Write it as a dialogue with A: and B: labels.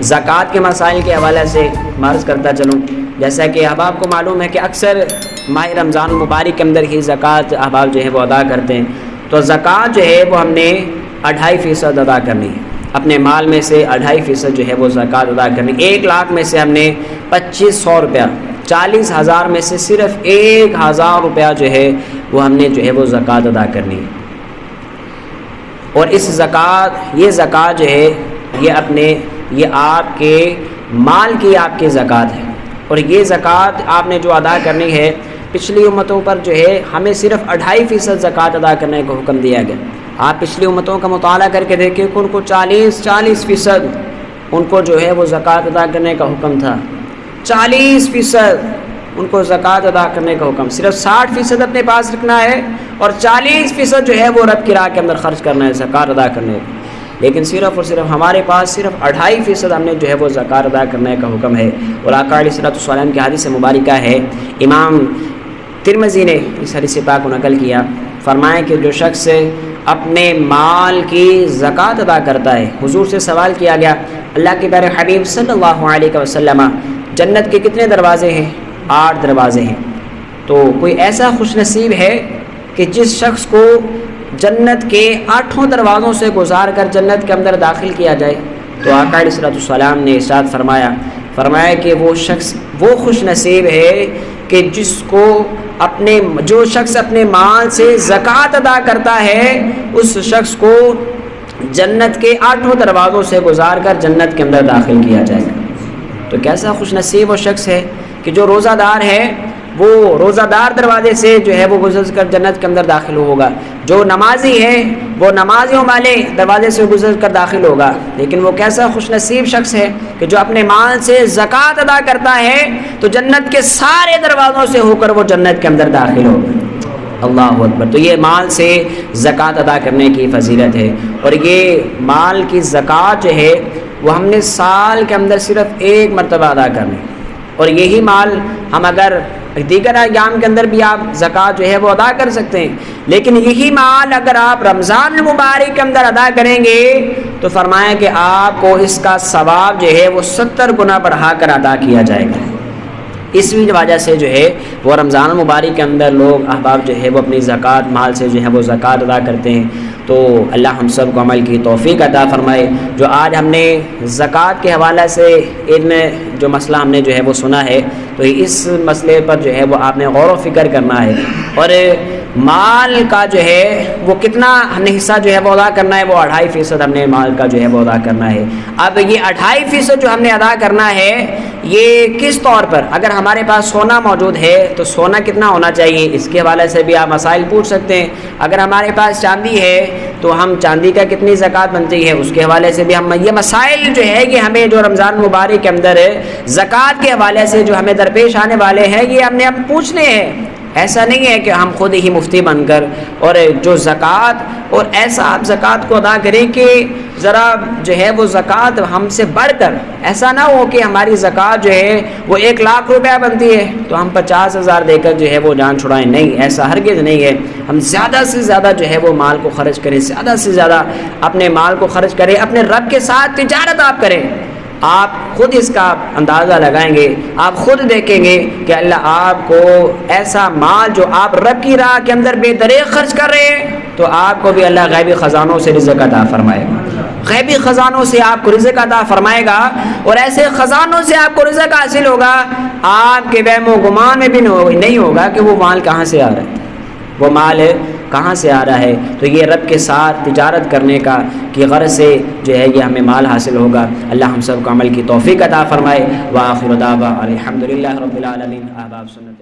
A: زکوٰۃ کے مسائل کے حوالے سے عرض کرتا چلوں، جیسا کہ احباب کو معلوم ہے کہ اکثر ماہ رمضان المبارک کے اندر ہی زکوٰۃ احباب جو ہے وہ ادا کرتے ہیں، تو زکوٰۃ جو ہے وہ ہم نے 2.5% ادا کرنی ہے، اپنے مال میں سے 2.5% جو ہے وہ زکوٰۃ ادا کرنی۔ 1 لاکھ میں سے ہم نے 2500 روپیہ، 40,000 میں سے صرف 1,000 روپیہ جو ہے وہ ہم نے جو ہے وہ زکوٰۃ ادا کرنی ہے۔ اور اس یہ زکوٰۃ جو ہے یہ آپ کے مال کی آپ کی زکوٰۃ ہے، اور یہ زکوٰۃ آپ نے جو ادا کرنی ہے، پچھلی امتوں پر جو ہے ہمیں صرف 2.5% زکوٰۃ ادا کرنے کا حکم دیا گیا۔ آپ پچھلی امتوں کا مطالعہ کر کے دیکھیں کہ ان کو 40% ان کو جو ہے وہ زکوٰۃ ادا کرنے کا حکم تھا، 40% ان کو زکوٰۃ ادا کرنے کا حکم، صرف 60% اپنے پاس رکھنا ہے اور 40% جو ہے وہ رب کی راہ کے اندر خرچ کرنا ہے، زکوٰۃ ادا کرنے کا۔ لیکن صرف اور صرف ہمارے پاس صرف 2.5% ہم نے جو ہے وہ زکوٰۃ ادا کرنے کا حکم ہے۔ اور آقا علیہ الصلوۃ والسلام کی حدیث مبارکہ ہے، امام ترمذی نے اس حدیث پاک کو نقل کیا، فرمایا کہ جو شخص اپنے مال کی زکوٰۃ ادا کرتا ہے، حضور سے سوال کیا گیا اللہ کے پیارے حبیب صلی اللہ علیہ وسلم جنت کے کتنے دروازے ہیں؟ 8 دروازے ہیں، تو کوئی ایسا خوش نصیب ہے کہ جس شخص کو جنت کے 8 دروازوں سے گزار کر جنت کے اندر داخل کیا جائے؟ تو آقا علیہ الصلوۃ والسلام نے ارشاد فرمایا کہ وہ شخص وہ خوش نصیب ہے کہ جو شخص اپنے مال سے زکوٰۃ ادا کرتا ہے، اس شخص کو جنت کے 8 دروازوں سے گزار کر جنت کے اندر داخل کیا جائے گا۔ تو کیسا خوش نصیب وہ شخص ہے کہ جو روزہ دار ہے وہ روزہ دار دروازے سے جو ہے وہ گزر کر جنت کے اندر داخل ہوگا، جو نمازی ہے وہ نمازیوں والے دروازے سے گزر کر داخل ہوگا۔ لیکن وہ کیسا خوش نصیب شخص ہے کہ جو اپنے مال سے زکوٰۃ ادا کرتا ہے تو جنت کے سارے دروازوں سے ہو کر وہ جنت کے اندر داخل ہوگا۔ اللہ اکبر۔ تو یہ مال سے زکوٰۃ ادا کرنے کی فضیلت ہے، اور یہ مال کی زکوٰۃ جو ہے وہ ہم نے سال کے اندر صرف 1 مرتبہ ادا کرنی، اور یہی مال ہم اگر دیگر ایام کے اندر بھی آپ زکوٰۃ جو ہے وہ ادا کر سکتے ہیں، لیکن یہی مال اگر آپ رمضان المبارک کے اندر ادا کریں گے تو فرمایا کہ آپ کو اس کا ثواب جو ہے وہ 70 گنا بڑھا کر ادا کیا جائے گا۔ اس وجہ سے جو ہے وہ رمضان المبارک کے اندر لوگ احباب جو ہے وہ اپنی زکوٰۃ مال سے جو ہے وہ زکوٰۃ ادا کرتے ہیں۔ تو اللہ ہم سب کو عمل کی توفیق عطا فرمائے۔ جو آج ہم نے زکوٰۃ کے حوالے سے ان جو مسئلہ ہم نے جو ہے وہ سنا ہے، تو اس مسئلے پر جو ہے وہ آپ نے غور و فکر کرنا ہے، اور مال کا جو ہے وہ کتنا ہم نے حصہ جو ہے وہ ادا کرنا ہے، وہ 2.5% ہم نے مال کا جو ہے وہ ادا کرنا ہے۔ اب یہ 2.5% جو ہم نے ادا کرنا ہے یہ کس طور پر؟ اگر ہمارے پاس سونا موجود ہے تو سونا کتنا ہونا چاہیے، اس کے حوالے سے بھی آپ مسائل پوچھ سکتے ہیں۔ اگر ہمارے پاس چاندی ہے تو ہم چاندی کا کتنی زکوٰۃ بنتی ہے، اس کے حوالے سے بھی ہم یہ مسائل جو ہے کہ ہمیں جو رمضان مبارک کے اندر زکوٰۃ کے حوالے سے جو ہمیں درپیش آنے والے ہیں یہ ہم نے اب پوچھنے ہیں۔ ایسا نہیں ہے کہ ہم خود ہی مفتی بن کر اور جو زکوٰۃ اور ایسا آپ زکوٰۃ کو ادا کریں کہ ذرا جو ہے وہ زکوٰۃ ہم سے بڑھ کر ایسا نہ ہو کہ ہماری زکوٰۃ جو ہے وہ 1 لاکھ روپیہ بنتی ہے تو ہم 50,000 دے کر جو ہے وہ جان چھڑائیں۔ نہیں، ایسا ہرگز نہیں ہے۔ ہم زیادہ سے زیادہ جو ہے وہ مال کو خرچ کریں، زیادہ سے زیادہ اپنے مال کو خرچ کریں، اپنے رب کے ساتھ تجارت آپ کریں۔ آپ خود اس کا اندازہ لگائیں گے، آپ خود دیکھیں گے کہ اللہ آپ کو ایسا مال جو آپ رب کی راہ کے اندر بے دریغ خرچ کر رہے ہیں تو آپ کو بھی اللہ غیبی خزانوں سے رزق عطا فرمائے گا، غیبی خزانوں سے آپ کو رزق عطا فرمائے گا، اور ایسے خزانوں سے آپ کو رزق حاصل ہوگا آپ کے وہم و گمان میں بھی نہیں ہوگا کہ وہ مال کہاں سے آ رہا ہے، وہ مال کہاں سے آ رہا ہے۔ تو یہ رب کے ساتھ تجارت کرنے کا کی غرض سے جو ہے یہ ہمیں مال حاصل ہوگا۔ اللہ ہم سب کو عمل کی توفیق عطا فرمائے۔ وآخر دعوانا الحمدللہ رب العالمین۔ احباب سنت